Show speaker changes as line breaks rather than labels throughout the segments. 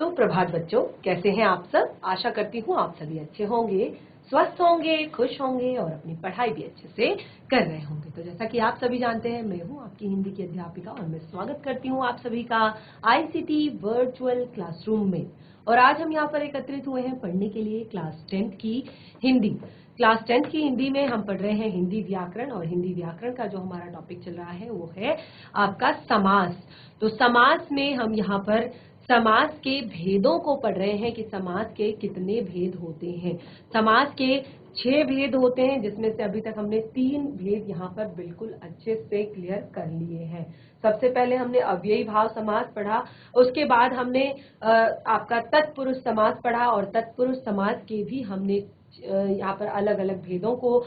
तो प्रभात बच्चों, कैसे हैं आप सब। आशा करती हूँ आप सभी अच्छे होंगे, स्वस्थ होंगे, खुश होंगे और अपनी पढ़ाई भी अच्छे से कर रहे होंगे। तो जैसा कि आप सभी जानते हैं, मैं हूँ आपकी हिंदी की अध्यापिका और मैं स्वागत करती हूँ आप सभी का आईसीटी वर्चुअल क्लासरूम में। और आज हम यहाँ पर एकत्रित हुए हैं पढ़ने के लिए क्लास 10 की हिंदी। क्लास 10 की हिंदी में हम पढ़ रहे हैं हिंदी व्याकरण, और हिंदी व्याकरण का जो हमारा टॉपिक चल रहा है वो है आपका समास। तो समास में हम यहाँ पर समास के भेदों को पढ़ रहे हैं कि समास के कितने भेद होते हैं। समास के 6 भेद होते हैं, जिसमें से अभी तक हमने 3 भेद यहाँ पर बिल्कुल अच्छे से क्लियर कर लिए हैं। सबसे पहले हमने अव्ययी भाव समास पढ़ा, उसके बाद हमने आपका तत्पुरुष समास पढ़ा, और तत्पुरुष समास के भी हमने यहाँ पर अलग अलग भेदों को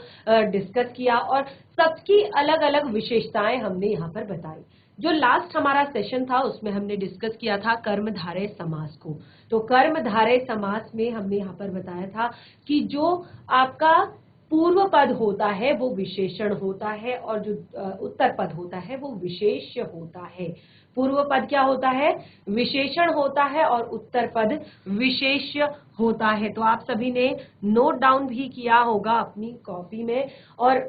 डिस्कस किया और सबकी अलग अलग विशेषताएं हमने यहाँ पर बताई। जो लास्ट हमारा सेशन था उसमें हमने डिस्कस किया था कर्मधारय समास को। तो कर्मधारय समास में हमने यहाँ पर बताया था कि जो आपका पूर्व पद होता है वो विशेषण होता है, और जो उत्तर पद होता है वो विशेष्य होता है। पूर्व पद क्या होता है? विशेषण होता है, और उत्तर पद विशेष्य होता है। तो आप सभी ने नोट डाउन भी किया होगा अपनी कॉपी में, और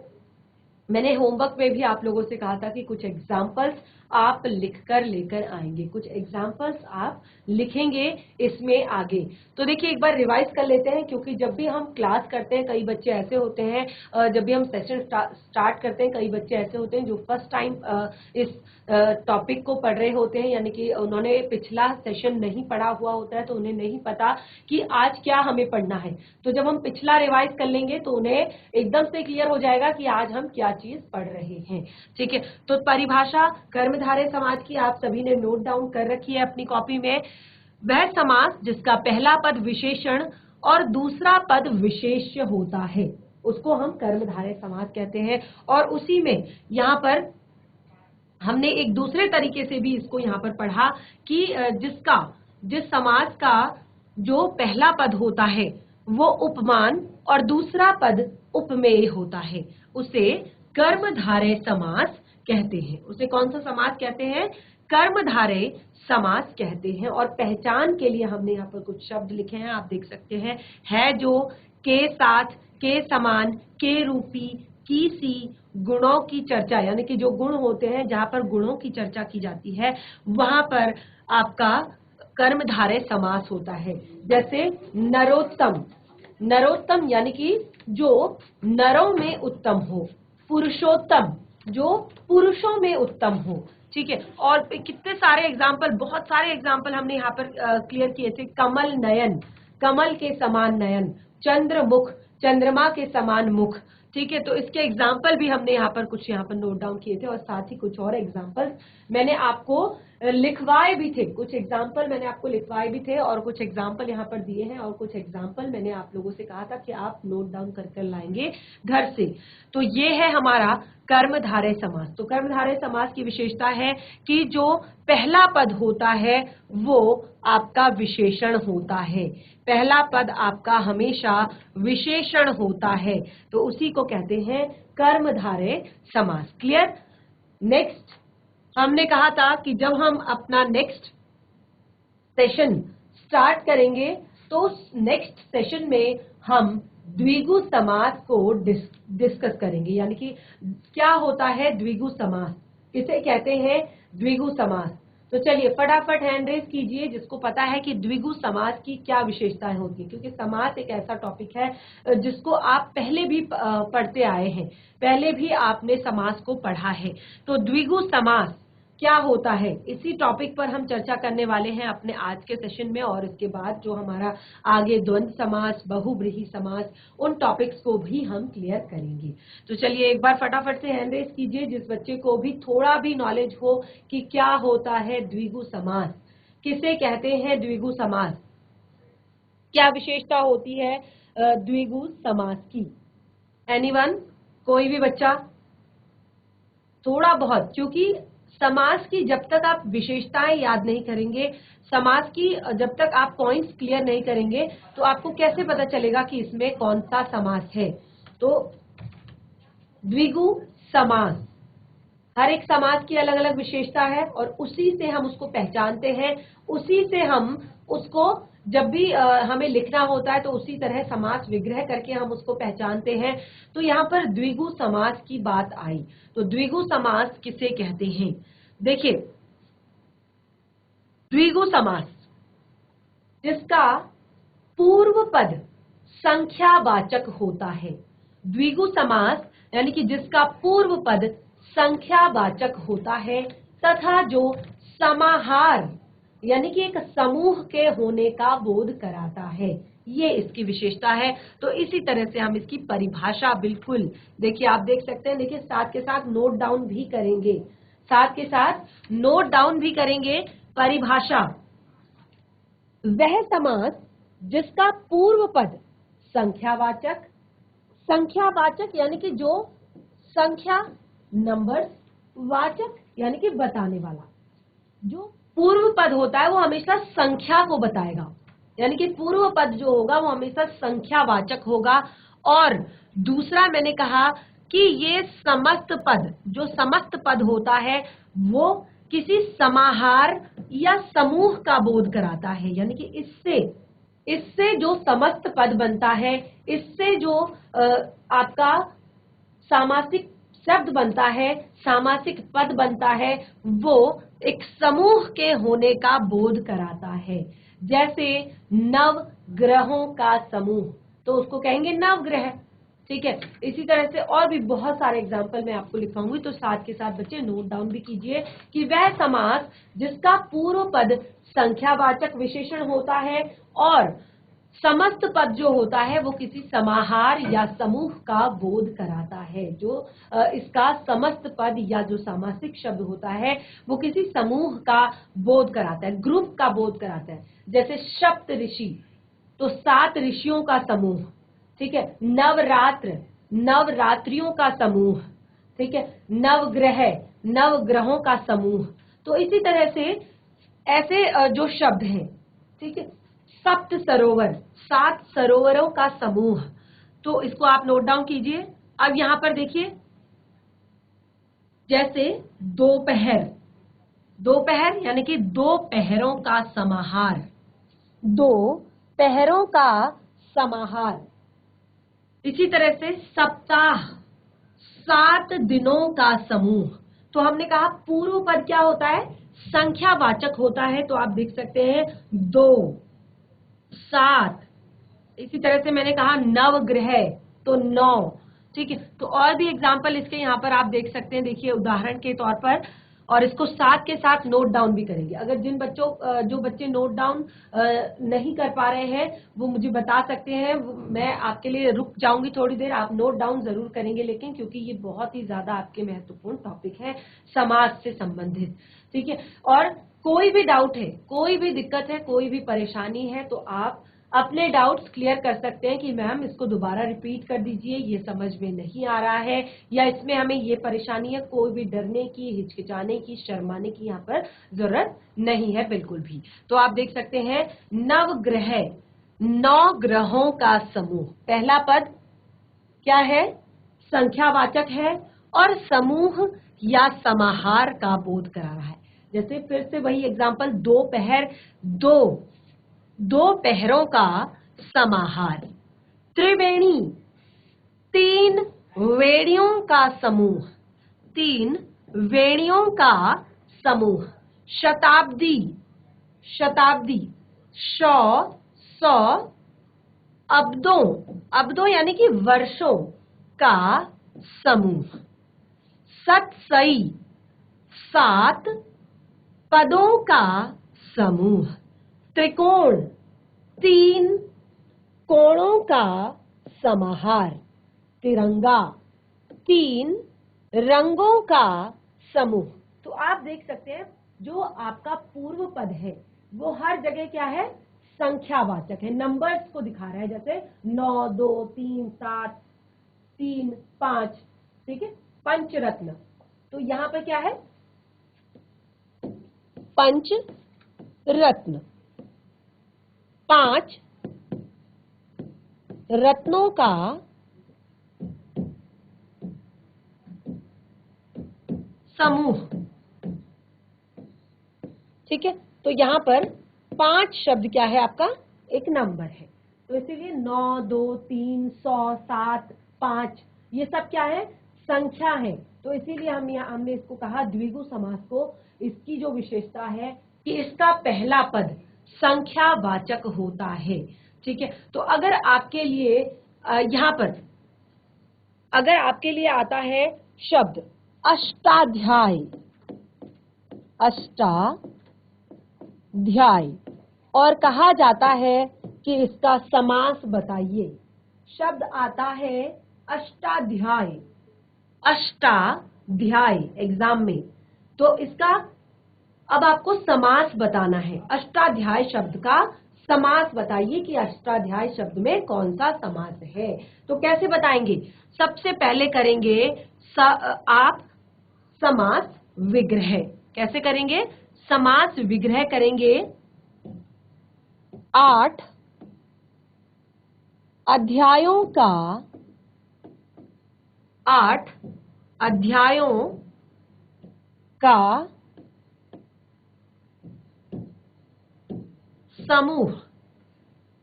मैंने होमवर्क में भी आप लोगों से कहा था कि कुछ एग्जाम्पल्स आप लिखकर लेकर आएंगे, कुछ एग्जाम्पल्स आप लिखेंगे इसमें आगे। तो देखिए एक बार रिवाइज कर लेते हैं, क्योंकि जब भी हम क्लास करते हैं कई बच्चे ऐसे होते हैं, जब भी हम सेशन स्टार्ट करते हैं कई बच्चे ऐसे होते हैं जो फर्स्ट टाइम इस टॉपिक को पढ़ रहे होते हैं, यानी कि उन्होंने पिछला सेशन नहीं पढ़ा हुआ होता है, तो उन्हें नहीं पता कि आज क्या हमें पढ़ना है। तो जब हम पिछला रिवाइज कर लेंगे तो उन्हें एकदम से क्लियर हो जाएगा कि आज हम क्या चीज पढ़ रहे हैं। ठीक है, तो परिभाषा कर्मधारय समास की आप सभी ने नोट डाउन कर रखी है अपनी कॉपी में। वह समास जिसका पहला पद विशेषण और दूसरा पद विशेष्य होता है, उसको हम कर्मधारय समास कहते हैं। और उसी में यहाँ पर हमने एक दूसरे तरीके से भी इसको यहाँ पर पढ़ा कि जिस समास का जो पहला पद होता है वो उपमान और दूसरा पद उपमेय होता है, उसे कर्मधारय समास कहते हैं। उसे कौन सा समास कहते हैं? कर्मधारय समास कहते हैं। और पहचान के लिए हमने यहाँ पर कुछ शब्द लिखे हैं, आप देख सकते हैं। है जो, के साथ, के समान, के रूपी, की सी, गुणों की चर्चा, यानी कि जो गुण होते हैं जहां पर गुणों की चर्चा की जाती है वहां पर आपका कर्मधारय समास होता है। जैसे नरोत्तम, नरोत्तम यानी कि जो नरों में उत्तम हो। पुरुषोत्तम, जो पुरुषों में उत्तम हो। ठीक है, और कितने सारे एग्जाम्पल, बहुत सारे एग्जाम्पल हमने यहाँ पर क्लियर किए थे। कमल नयन, कमल के समान नयन। चंद्रमुख, चंद्रमा के समान मुख। ठीक है, तो इसके एग्जाम्पल भी हमने यहाँ पर कुछ यहाँ पर नोट डाउन किए थे, और साथ ही कुछ और एग्जाम्पल मैंने आपको लिखवाए भी थे। कुछ एग्जाम्पल मैंने आपको लिखवाए भी थे, और कुछ एग्जाम्पल यहाँ पर दिए हैं, और कुछ एग्जाम्पल मैंने आप लोगों से कहा था कि आप नोट डाउन कर कर लाएंगे घर से। तो ये है हमारा कर्मधारय समास। तो कर्मधारय समास की विशेषता है कि जो पहला पद होता है वो आपका विशेषण होता है। पहला पद आपका हमेशा विशेषण होता है, तो उसी को कहते हैं कर्मधारय समास। क्लियर? नेक्स्ट हमने कहा था कि जब हम अपना नेक्स्ट सेशन स्टार्ट करेंगे तो नेक्स्ट सेशन में हम द्विगु समास को डिस्कस करेंगे। यानी कि क्या होता है द्विगु समास, किसे कहते हैं द्विगु समास। तो चलिए फटाफट हैंड रेज कीजिए जिसको पता है कि द्विगु समास की क्या विशेषताएं होती हैं, क्योंकि समास एक ऐसा टॉपिक है जिसको आप पहले भी पढ़ते आए हैं, पहले भी आपने समास को पढ़ा है। तो द्विगु समास क्या होता है, इसी टॉपिक पर हम चर्चा करने वाले हैं अपने आज के सेशन में। और इसके बाद जो हमारा आगे द्वंद्व समास, बहुब्रीहि समास, उन टॉपिक्स को भी हम क्लियर करेंगे। तो चलिए एक बार फटाफट से हैंड रेज कीजिए जिस बच्चे को भी थोड़ा भी नॉलेज हो कि क्या होता है द्विगु समास, किसे कहते हैं द्विगु समास, क्या विशेषता होती है द्विगु समास की। एनीवन, कोई भी बच्चा? थोड़ा बहुत, क्योंकि समास की जब तक आप विशेषताएं याद नहीं करेंगे, समास की जब तक आप पॉइंट्स क्लियर नहीं करेंगे, तो आपको कैसे पता चलेगा कि इसमें कौन सा समास है। तो द्विगु समास हर एक समास की अलग अलग विशेषता है और उसी से हम उसको पहचानते हैं, उसी से हम उसको जब भी हमें लिखना होता है तो उसी तरह समास विग्रह करके हम उसको पहचानते हैं। तो यहाँ पर द्विगु समास की बात आई, तो द्विगु समास किसे कहते हैं? देखिए, द्विगु समास जिसका पूर्व पद संख्यावाचक होता है, द्विगु समास यानी कि जिसका पूर्व पद संख्यावाचक होता है तथा जो समाहार यानी कि एक समूह के होने का बोध कराता है, ये इसकी विशेषता है। तो इसी तरह से हम इसकी परिभाषा बिल्कुल देखिए, आप देख सकते हैं, देखिए साथ के साथ नोट डाउन भी करेंगे, साथ के साथ नोट डाउन भी करेंगे। परिभाषा, वह समास जिसका पूर्व पद संख्यावाचक, संख्यावाचक यानी कि जो संख्या नंबर वाचक यानी कि बताने वाला, जो पूर्व पद होता है वो हमेशा संख्या को बताएगा, यानी कि पूर्व पद जो होगा वो हमेशा संख्यावाचक होगा। और दूसरा मैंने कहा कि ये समस्त पद, जो समस्त पद होता है वो किसी समाहार या समूह का बोध कराता है, यानी कि इससे जो समस्त पद बनता है, इससे जो आपका सामासिक शब्द बनता है, सामासिक पद बनता है, वो एक समूह के होने का बोध कराता है। जैसे नव ग्रहों का समूह, तो उसको कहेंगे नवग्रह, ठीक है। इसी तरह से और भी बहुत सारे एग्जाम्पल मैं आपको लिखाऊंगी, तो साथ के साथ बच्चे नोट डाउन भी कीजिए कि वह समास जिसका पूर्व पद संख्यावाचक विशेषण होता है और समस्त पद जो होता है वो किसी समाहार या समूह का बोध कराता है, जो इसका समस्त पद या जो सामासिक शब्द होता है वो किसी समूह का बोध कराता है, ग्रुप का बोध कराता है। जैसे सप्त ऋषि, तो 7 ऋषियों का समूह, ठीक है। नवरात्र, नवरात्रियों का समूह, ठीक है। नवग्रह, नवग्रहों का समूह। तो इसी तरह से ऐसे जो शब्द हैं, ठीक है। सप्त सरोवर, 7 सरोवरों का समूह, तो इसको आप नोट डाउन कीजिए। अब यहां पर देखिए, जैसे दोपहर, दोपहर यानी कि 2 पहरों का समाहार, 2 पहरों का समाहार। इसी तरह से सप्ताह, 7 दिनों का समूह। तो हमने कहा पूर्व पद क्या होता है? संख्यावाचक होता है, तो आप देख सकते हैं 2, 7। इसी तरह से मैंने कहा नवग्रह, तो 9, ठीक है। तो और भी एग्जाम्पल इसके यहाँ पर आप देख सकते हैं, देखिए उदाहरण के तौर पर, और इसको साथ के साथ नोट डाउन भी करेंगे। अगर जो बच्चे नोट डाउन नहीं कर पा रहे हैं वो मुझे बता सकते हैं, मैं आपके लिए रुक जाऊंगी थोड़ी देर, आप नोट डाउन जरूर करेंगे लेकिन, क्योंकि ये बहुत ही ज्यादा आपके महत्वपूर्ण टॉपिक है समाज से संबंधित, ठीक है। और कोई भी डाउट है, कोई भी दिक्कत है, कोई भी परेशानी है, तो आप अपने डाउट्स क्लियर कर सकते हैं कि मैम इसको दोबारा रिपीट कर दीजिए, ये समझ में नहीं आ रहा है, या इसमें हमें ये परेशानी है। कोई भी डरने की, हिचकिचाने की, शर्माने की यहाँ पर जरूरत नहीं है बिल्कुल भी। तो आप देख सकते हैं नवग्रह, 9 ग्रहों का समूह। पहला पद क्या है? संख्यावाचक है और समूह या समाहार का बोध करा रहा है। जैसे फिर से वही एग्जांपल, दोपहर, 2 पहरों का समाहार। त्रिवेणी, 3 वेणियों का समूह, 3 वेणियों का समूह। शताब्दी, शताब्दी, 100 अब्दों, अब्दों यानी कि वर्षों का समूह। सतसई, 7 पदों का समूह। त्रिकोण, 3 कोणों का समाहार। तिरंगा, 3 रंगों का समूह। तो आप देख सकते हैं जो आपका पूर्व पद है वो हर जगह क्या है? संख्यावाचक है, नंबर्स को दिखा रहा है, जैसे 9, 2, 3, 7, 3, 5, ठीक है। पंचरत्न, तो यहां पर क्या है? पंच रत्न, 5 रत्नों का समूह। ठीक है, तो यहाँ पर 5 शब्द क्या है आपका, एक नंबर है, तो इसीलिए 9, 2, 3, 100, 7, 5 ये सब क्या है, संख्या है। तो इसीलिए हमने इसको कहा द्विगु समास को, इसकी जो विशेषता है कि इसका पहला पद संख्यावाचक होता है। ठीक है, तो अगर आपके लिए यहाँ पर अगर आपके लिए आता है शब्द अष्टाध्याय, अष्टाध्याय, और कहा जाता है कि इसका समास बताइए, शब्द आता है अष्टाध्याय, अष्टाध्याय एग्जाम में, तो इसका अब आपको समास बताना है। अष्टाध्याय शब्द का समास बताइए कि अष्टाध्याय शब्द में कौन सा समास है। तो कैसे बताएंगे, सबसे पहले करेंगे आप समास विग्रह। कैसे करेंगे, समास विग्रह करेंगे। 8 अध्यायों का, 8 अध्यायों का समूह,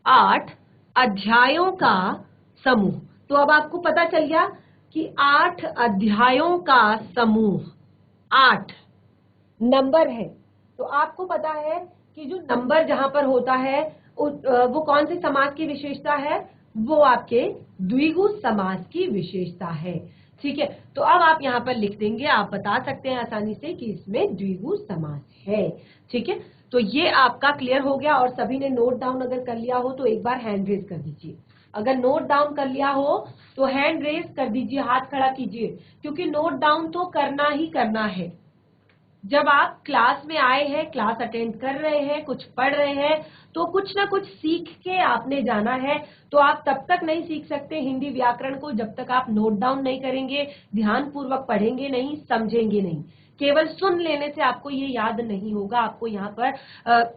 8 अध्यायों का समूह। तो अब आपको पता चल गया कि 8 अध्यायों का समूह, 8 नंबर है। तो आपको पता है कि जो नंबर जहां पर होता है वो कौन से समास की विशेषता है, वो आपके द्विगु समास की विशेषता है। ठीक है, तो अब आप यहाँ पर लिख देंगे, आप बता सकते हैं आसानी से कि इसमें द्विगु समास है। ठीक है, तो ये आपका क्लियर हो गया। और सभी ने नोट डाउन अगर कर लिया हो तो एक बार हैंड रेज कर दीजिए। अगर नोट डाउन कर लिया हो तो हैंड रेज कर दीजिए, हाथ खड़ा कीजिए, क्योंकि नोट डाउन तो करना ही करना है। जब आप क्लास में आए हैं, क्लास अटेंड कर रहे हैं, कुछ पढ़ रहे हैं, तो कुछ ना कुछ सीख के आपने जाना है। तो आप तब तक नहीं सीख सकते हिंदी व्याकरण को जब तक आप नोट डाउन नहीं करेंगे, ध्यान पूर्वक पढ़ेंगे नहीं, समझेंगे नहीं। केवल सुन लेने से आपको ये याद नहीं होगा, आपको यहाँ पर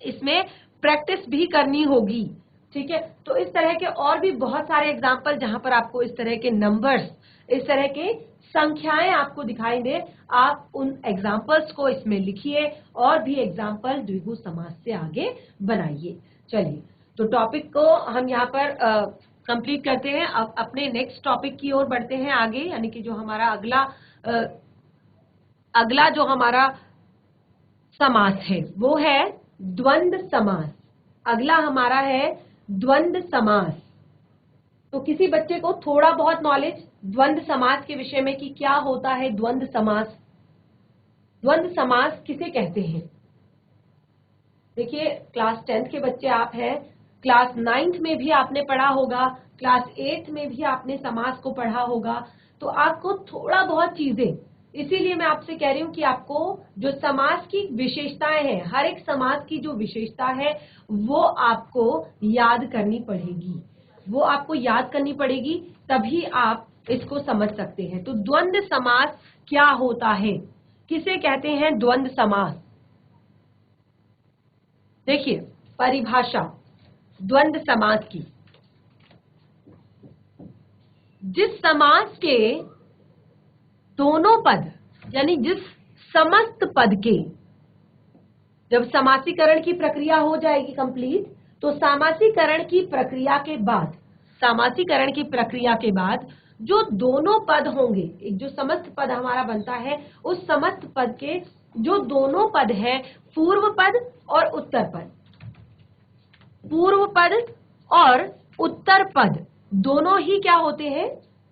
इसमें प्रैक्टिस भी करनी होगी। ठीक है, तो इस तरह के और भी बहुत सारे एग्जाम्पल जहां पर आपको इस तरह के नंबर्स, इस तरह के संख्याएं आपको दिखाई दे, आप उन एग्जाम्पल्स को इसमें लिखिए और भी एग्जाम्पल द्विगु समास से आगे बनाइए। चलिए, तो टॉपिक को हम यहाँ पर कंप्लीट करते हैं। अब अपने नेक्स्ट टॉपिक की ओर बढ़ते हैं आगे, यानी कि जो हमारा अगला जो हमारा समास है वो है द्वंद्व समास। अगला हमारा है द्वंद्व समास। तो किसी बच्चे को थोड़ा बहुत नॉलेज द्वंद्व समास के विषय में कि क्या होता है द्वंद्व समास, द्वंद्व समास किसे कहते हैं। देखिए, क्लास 10th के बच्चे आप हैं, क्लास 9th में भी आपने पढ़ा होगा, क्लास 8th में भी आपने समास को पढ़ा होगा, तो आपको थोड़ा बहुत चीजें, इसीलिए मैं आपसे कह रही हूं कि आपको जो समास की विशेषताएं हैं, हर एक समास की जो विशेषता है वो आपको याद करनी पड़ेगी, वो आपको याद करनी पड़ेगी, तभी आप इसको समझ सकते हैं। तो द्वंद्व समास क्या होता है, किसे कहते हैं द्वंद्व समास। देखिए, परिभाषा द्वंद्व समास की, जिस समास के दोनों पद, यानी जिस समस्त पद के, जब समासीकरण की प्रक्रिया हो जाएगी कंप्लीट, तो समासीकरण की प्रक्रिया के बाद, समासीकरण की प्रक्रिया के बाद जो दोनों पद होंगे, एक जो समस्त पद हमारा बनता है, उस समस्त पद के जो दोनों पद है, पूर्व पद और उत्तर पद, पूर्व पद और उत्तर पद दोनों ही क्या होते हैं,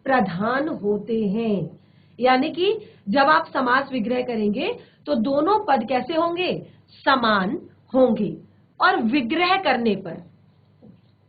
प्रधान होते हैं। यानी कि जब आप समास विग्रह करेंगे तो दोनों पद कैसे होंगे, समान होंगे। और विग्रह करने पर,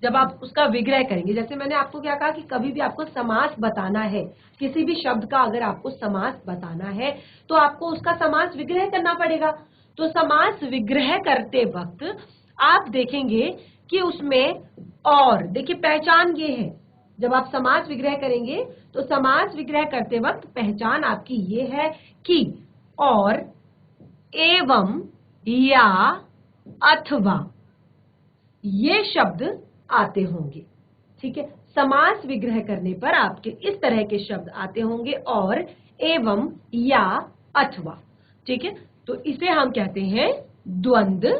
जब आप उसका विग्रह करेंगे, जैसे मैंने आपको क्या कहा कि कभी भी आपको समास बताना है, किसी भी शब्द का अगर आपको समास बताना है तो आपको उसका समास विग्रह करना पड़ेगा। तो समास विग्रह करते वक्त आप देखेंगे कि उसमें, और देखिए पहचान ये है, जब आप समास विग्रह करेंगे तो समास विग्रह करते वक्त पहचान आपकी ये है कि और, एवं, या, अथवा ये शब्द आते होंगे। ठीक है, समास विग्रह करने पर आपके इस तरह के शब्द आते होंगे, और, एवं, या, अथवा। ठीक है, तो इसे हम कहते हैं द्वंद्व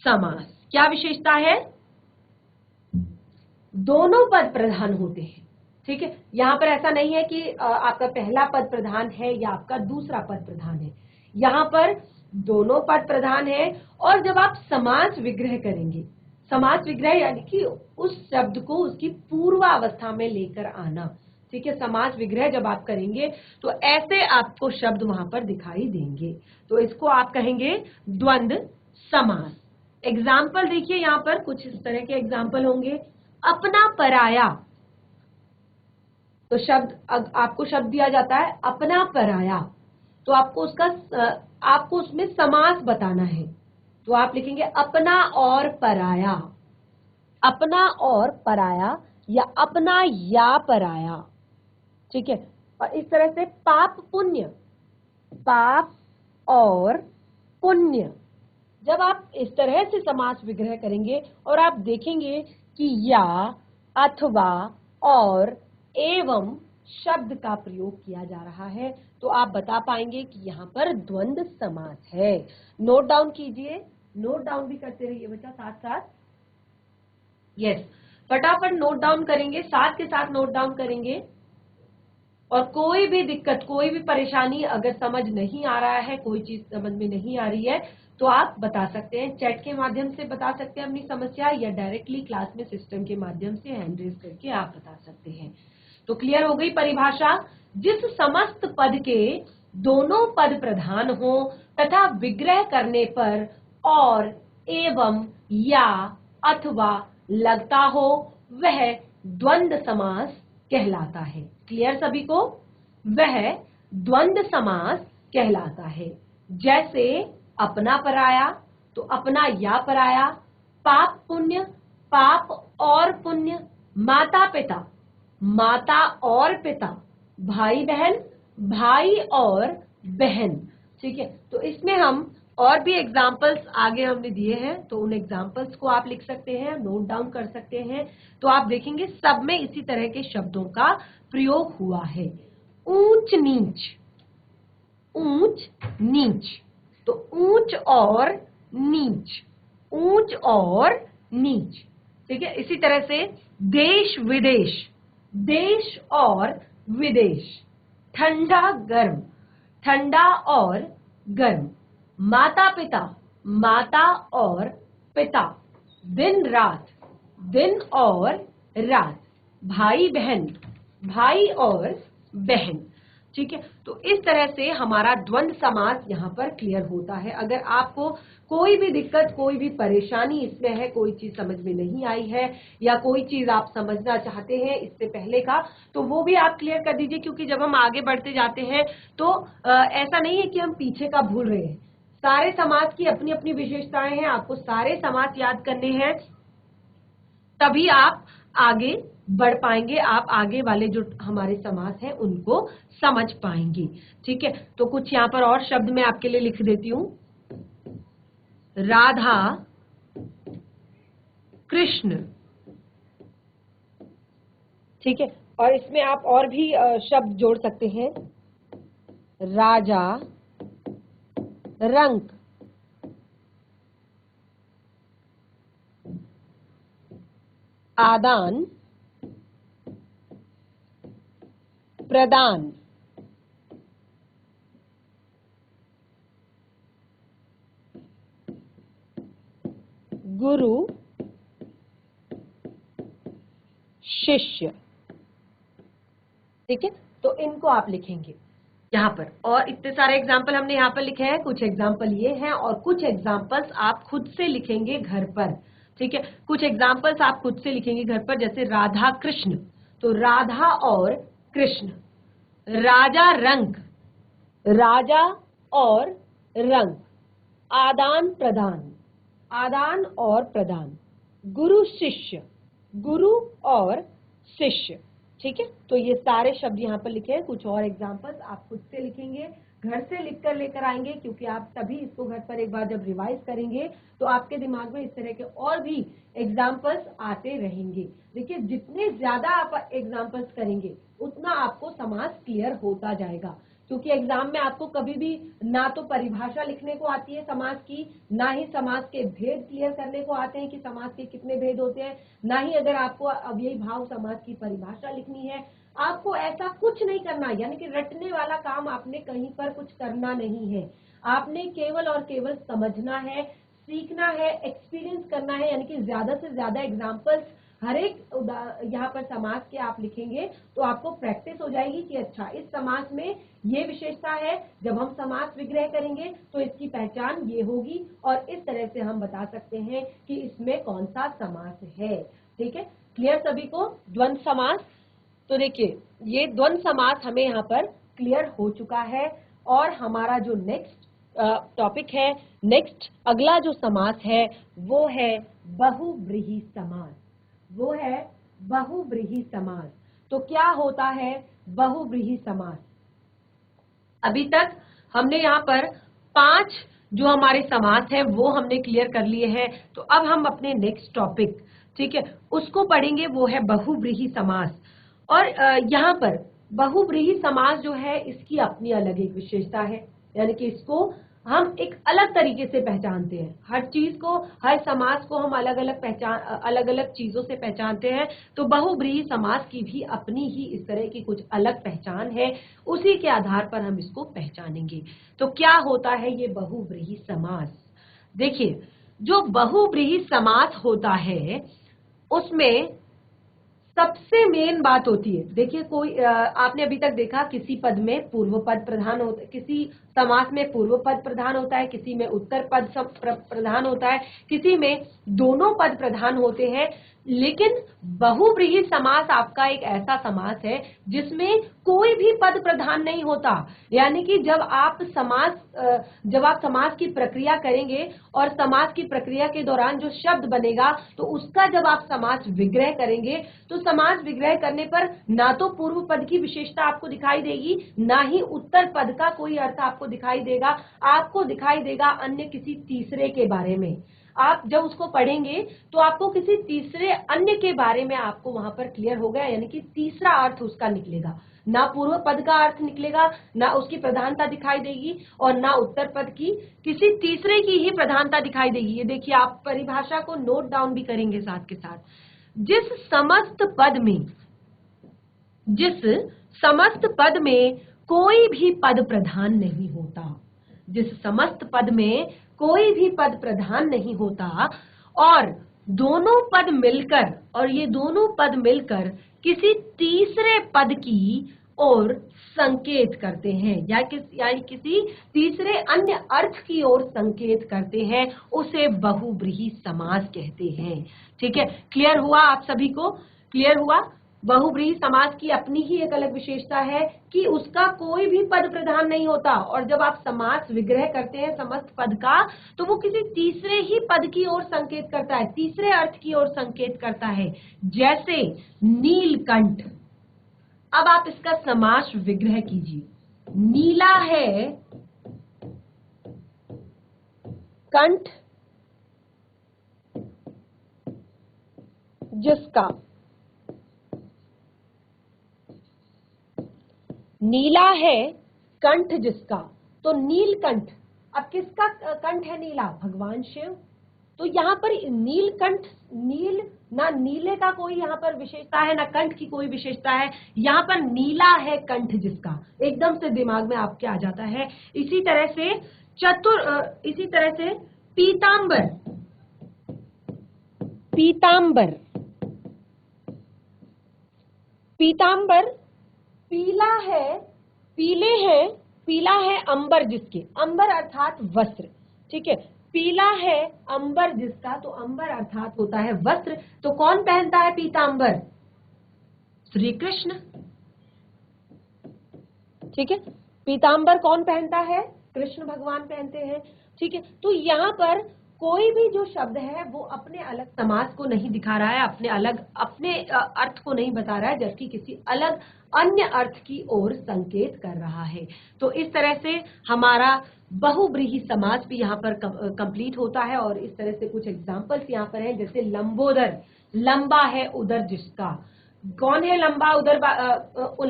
समास। क्या विशेषता है? दोनों पद प्रधान होते हैं। ठीक है, यहां पर ऐसा नहीं है कि आपका पहला पद प्रधान है या आपका दूसरा पद प्रधान है। यहां पर दोनों पद प्रधान है। और जब आप समास विग्रह करेंगे, समास विग्रह यानी कि उस शब्द को उसकी पूर्वावस्था में लेकर आना। ठीक है, समास विग्रह जब आप करेंगे तो ऐसे आपको शब्द वहां पर दिखाई देंगे, तो इसको आप कहेंगे द्वंद्व समास। एग्जाम्पल देखिए, यहां पर कुछ इस तरह के एग्जाम्पल होंगे। अपना पराया, तो शब्द, आपको शब्द दिया जाता है अपना पराया, तो आपको उसमें समास बताना है। तो आप लिखेंगे अपना और पराया, अपना और पराया, या अपना या पराया। ठीक है, और इस तरह से पाप पुण्य, पाप और पुण्य, जब आप इस तरह से समास विग्रह करेंगे और आप देखेंगे कि या, अथवा और एवं शब्द का प्रयोग किया जा रहा है, तो आप बता पाएंगे कि यहाँ पर द्वंद्व समास है। नोट डाउन कीजिए, नोट डाउन भी करते रहिए बच्चा साथ साथ। यस, फटाफट नोट डाउन करेंगे, साथ के साथ नोट डाउन करेंगे। और कोई भी दिक्कत, कोई भी परेशानी अगर समझ नहीं आ रहा है, कोई चीज समझ में नहीं आ रही है, तो आप बता सकते हैं, चैट के माध्यम से बता सकते हैं अपनी समस्या, या डायरेक्टली क्लास में सिस्टम के माध्यम से हैंड रेज करके आप बता सकते हैं। तो क्लियर हो गई परिभाषा? जिस समस्त पद के दोनों पद प्रधान हो तथा विग्रह करने पर और, एवं, या, अथवा लगता हो, वह द्वंद्व समास कहलाता है। क्लियर सभी को? वह द्वंद्व समास कहलाता है। जैसे अपना पराया, तो अपना या पराया, पाप पुण्य, पाप और पुण्य, माता पिता, माता और पिता, भाई बहन, भाई और बहन। ठीक है, तो इसमें हम और भी एग्जाम्पल्स आगे हमने दिए हैं, तो उन एग्जाम्पल्स को आप लिख सकते हैं, नोट डाउन कर सकते हैं। तो आप देखेंगे सब में इसी तरह के शब्दों का प्रयोग हुआ है। ऊंच नीच, ऊंच नीच, तो ऊंच और नीच, ऊंच और नीच। ठीक है, इसी तरह से देश विदेश, देश और विदेश, ठंडा गर्म, ठंडा और गर्म, माता पिता, माता और पिता, दिन रात, दिन और रात, भाई बहन, भाई और बहन। ठीक है, तो इस तरह से हमारा द्वंद्व समास यहाँ पर क्लियर होता है। अगर आपको कोई भी दिक्कत, कोई भी परेशानी इसमें है, कोई चीज समझ में नहीं आई है, या कोई चीज आप समझना चाहते हैं इससे पहले का, तो वो भी आप क्लियर कर दीजिए। क्योंकि जब हम आगे बढ़ते जाते हैं तो ऐसा नहीं है कि हम पीछे का भूल रहे हैं। सारे समास की अपनी अपनी विशेषताएं हैं, आपको सारे समास याद करने हैं, तभी आप आगे बढ़ पाएंगे, आप आगे वाले जो हमारे समास हैं उनको समझ पाएंगे। ठीक है, तो कुछ यहाँ पर और शब्द मैं आपके लिए लिख देती हूं। राधा कृष्ण। ठीक है, और इसमें आप और भी शब्द जोड़ सकते हैं। राजा रंक, आदान प्रदान, गुरु शिष्य। ठीक है, तो इनको आप लिखेंगे यहाँ पर। और इतने सारे एग्जाम्पल हमने यहाँ पर लिखे हैं, कुछ एग्जाम्पल ये हैं और कुछ एग्जाम्पल्स आप खुद से लिखेंगे घर पर। ठीक है, कुछ एग्जाम्पल्स आप खुद से लिखेंगे घर पर, जैसे राधा कृष्ण, तो राधा और कृष्ण, राजा रंग, राजा और रंग, आदान प्रदान, आदान और प्रदान, गुरु शिष्य, गुरु और शिष्य। ठीक है, तो ये सारे शब्द यहाँ पर लिखे हैं। कुछ और एग्जाम्पल्स आप खुद से लिखेंगे, घर से लिखकर लेकर आएंगे, क्योंकि आप तभी इसको घर पर एक बार जब रिवाइज करेंगे तो आपके दिमाग में इस तरह के और भी एग्जाम्पल्स आते रहेंगे। देखिए, जितने ज्यादा आप एग्जाम्पल्स करेंगे उतना आपको समास क्लियर होता जाएगा। क्योंकि एग्जाम में आपको कभी भी ना तो परिभाषा लिखने को आती है समास की, ना ही समास के भेद क्लियर करने को आते हैं कि समास के कितने भेद होते हैं, ना ही अगर आपको अव्ययी भाव समास की परिभाषा लिखनी है। आपको ऐसा कुछ नहीं करना, यानी कि रटने वाला काम आपने कहीं पर कुछ करना नहीं है। आपने केवल और केवल समझना है, सीखना है, एक्सपीरियंस करना है, यानी कि ज्यादा से ज्यादा एग्जाम्पल्स हर एक यहाँ पर समास के आप लिखेंगे तो आपको प्रैक्टिस हो जाएगी कि अच्छा इस समास में ये विशेषता है, जब हम समास विग्रह करेंगे तो इसकी पहचान ये होगी और इस तरह से हम बता सकते हैं कि इसमें कौन सा समास है। ठीक है, क्लियर सभी को द्वंद्व समास? तो देखिए ये द्वंद्व समास हमें यहाँ पर क्लियर हो चुका है और हमारा जो नेक्स्ट टॉपिक है, नेक्स्ट अगला जो समास है वो है बहुव्रीहि समास। वो है बहुव्रीहि समास। तो क्या होता है बहुव्रीहि समास? अभी तक हमने यहाँ पर 5 जो हमारे समास है वो हमने क्लियर कर लिए हैं। तो अब हम अपने नेक्स्ट टॉपिक, ठीक है, उसको पढ़ेंगे, वो है बहुव्रीहि समास। और यहाँ पर बहुव्रीहि समास जो है इसकी अपनी अलग एक विशेषता है, यानी कि इसको हम एक अलग तरीके से पहचानते हैं। हर चीज को, हर समास को हम अलग अलग चीजों से पहचानते हैं। तो बहुव्रीहि समास की भी अपनी ही इस तरह की कुछ अलग पहचान है, उसी के आधार पर हम इसको पहचानेंगे। तो क्या होता है ये बहुव्रीहि समास? देखिए जो बहुव्रीहि समास होता है उसमें सबसे मेन बात होती है, देखिए कोई आपने अभी तक देखा किसी पद में पूर्व पद प्रधान होता है, किसी समास में पूर्व पद प्रधान होता है, किसी में उत्तर पद प्रधान होता है, किसी में दोनों पद प्रधान होते हैं। लेकिन बहुव्रीहि समास आपका एक ऐसा समास है जिसमें कोई भी पद प्रधान नहीं होता। यानी कि जब आप समास की प्रक्रिया करेंगे और समास की प्रक्रिया के दौरान जो शब्द बनेगा तो उसका जब आप समास विग्रह करेंगे तो समास विग्रह करने पर ना तो पूर्व पद की विशेषता आपको दिखाई देगी, ना ही उत्तर पद का कोई अर्थ आपको दिखाई देगा। आपको दिखाई देगा अन्य किसी तीसरे के बारे में। आप जब उसको पढ़ेंगे तो आपको किसी तीसरे अन्य के बारे में आपको वहां पर क्लियर हो गया, यानी कि तीसरा अर्थ उसका निकलेगा। ना पूर्व पद का अर्थ निकलेगा, ना उसकी प्रधानता दिखाई देगी और ना उत्तर पद की, किसी तीसरे की ही प्रधानता दिखाई देगी। ये देखिए आप परिभाषा को नोट डाउन भी करेंगे साथ के साथ। जिस समस्त पद में कोई भी पद प्रधान नहीं होता, जिस समस्त पद में कोई भी पद प्रधान नहीं होता और दोनों पद मिलकर, और ये दोनों पद मिलकर किसी तीसरे पद की ओर संकेत करते हैं या किसी तीसरे अन्य अर्थ की ओर संकेत करते हैं, उसे बहुव्रीहि समास कहते हैं। ठीक है, क्लियर हुआ आप सभी को? क्लियर हुआ? बहुव्रीहि समास की अपनी ही एक अलग विशेषता है कि उसका कोई भी पद प्रधान नहीं होता और जब आप समास विग्रह करते हैं समस्त पद का तो वो किसी तीसरे ही पद की ओर संकेत करता है, तीसरे अर्थ की ओर संकेत करता है। जैसे नीलकंठ। अब आप इसका समास विग्रह कीजिए। नीला है कंठ जिसका, नीला है कंठ जिसका, तो नीलकंठ। अब किसका कंठ है नीला? भगवान शिव। तो यहाँ पर नीलकंठ, नील, ना नीले का कोई यहाँ पर विशेषता है, ना कंठ की कोई विशेषता है, यहाँ पर नीला है कंठ जिसका, एकदम से दिमाग में आपके आ जाता है। इसी तरह से पीतांबर। पीतांबर, पीतांबर पीला है, पीला है अंबर जिसके, अंबर अर्थात वस्त्र। ठीक है, पीला है अंबर जिसका, तो अंबर अर्थात होता है वस्त्र। तो कौन पहनता है पीतांबर? श्री कृष्ण। ठीक है, पीतांबर कौन पहनता है? कृष्ण भगवान पहनते हैं। ठीक है, तो यहाँ पर कोई भी जो शब्द है वो अपने अलग समास को नहीं दिखा रहा है, अपने अर्थ को नहीं बता रहा है, जबकि किसी अलग अन्य अर्थ की ओर संकेत कर रहा है। तो इस तरह से हमारा बहुव्रीहि समास भी यहाँ पर कंप्लीट होता है। और इस तरह से कुछ एग्जांपल्स यहाँ पर हैं, जैसे लंबोदर, लंबा है उदर जिसका। कौन है लंबा उदर,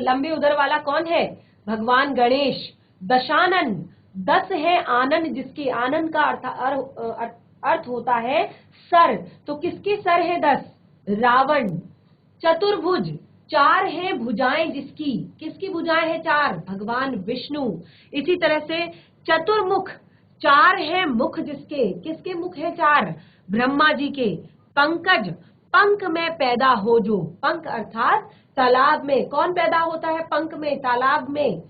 लंबे उदर वाला कौन है? भगवान गणेश। दशानन, 10 है आनन, जिसके आनन का अर्थ होता है सर, तो किसके सर है 10? रावण। चतुर्भुज, 4 है भुजाएं जिसकी, किसकी भुजाएं है 4? भगवान विष्णु। इसी तरह से चतुर्मुख, 4 है मुख जिसके, किसके मुख है 4? ब्रह्मा जी के। पंकज, पंख में पैदा हो जो, पंख अर्थात तालाब में, कौन पैदा होता है पंख में? तालाब में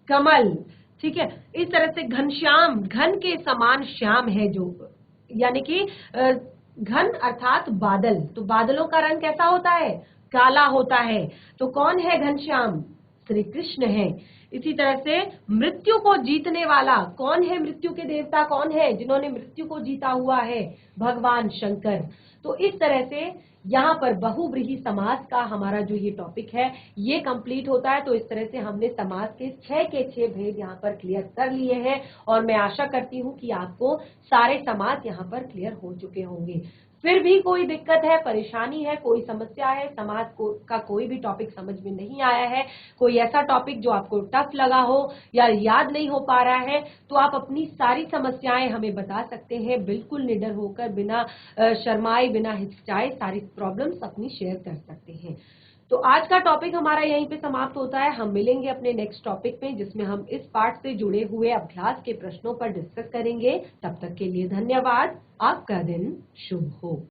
कमल। ठीक है, इस तरह से घनश्याम, घन के समान श्याम है जो, यानी कि घन अर्थात बादल, तो बादलों का रंग कैसा होता है? काला होता है। तो कौन है घनश्याम? श्री कृष्ण है। इसी तरह से मृत्यु को जीतने वाला, कौन है? मृत्यु के देवता कौन है जिन्होंने मृत्यु को जीता हुआ है? भगवान शंकर। तो इस तरह से यहाँ पर बहुव्रीहि समास का हमारा जो ये टॉपिक है ये कंप्लीट होता है। तो इस तरह से हमने समास के 6 के 6 भेद यहाँ पर क्लियर कर लिए हैं और मैं आशा करती हूँ कि आपको सारे समास यहाँ पर क्लियर हो चुके होंगे। फिर भी कोई दिक्कत है, परेशानी है, कोई समस्या है, समाज का कोई भी टॉपिक समझ में नहीं आया है, कोई ऐसा टॉपिक जो आपको टफ लगा हो या याद नहीं हो पा रहा है, तो आप अपनी सारी समस्याएं हमें बता सकते हैं। बिल्कुल निडर होकर, बिना शर्माए, बिना हिचकिचाए सारी प्रॉब्लम्स अपनी शेयर कर सकते हैं। तो आज का टॉपिक हमारा यहीं पे समाप्त होता है। हम मिलेंगे अपने नेक्स्ट टॉपिक में, जिसमें हम इस पार्ट से जुड़े हुए अभ्यास के प्रश्नों पर डिस्कस करेंगे। तब तक के लिए धन्यवाद। आपका दिन शुभ हो।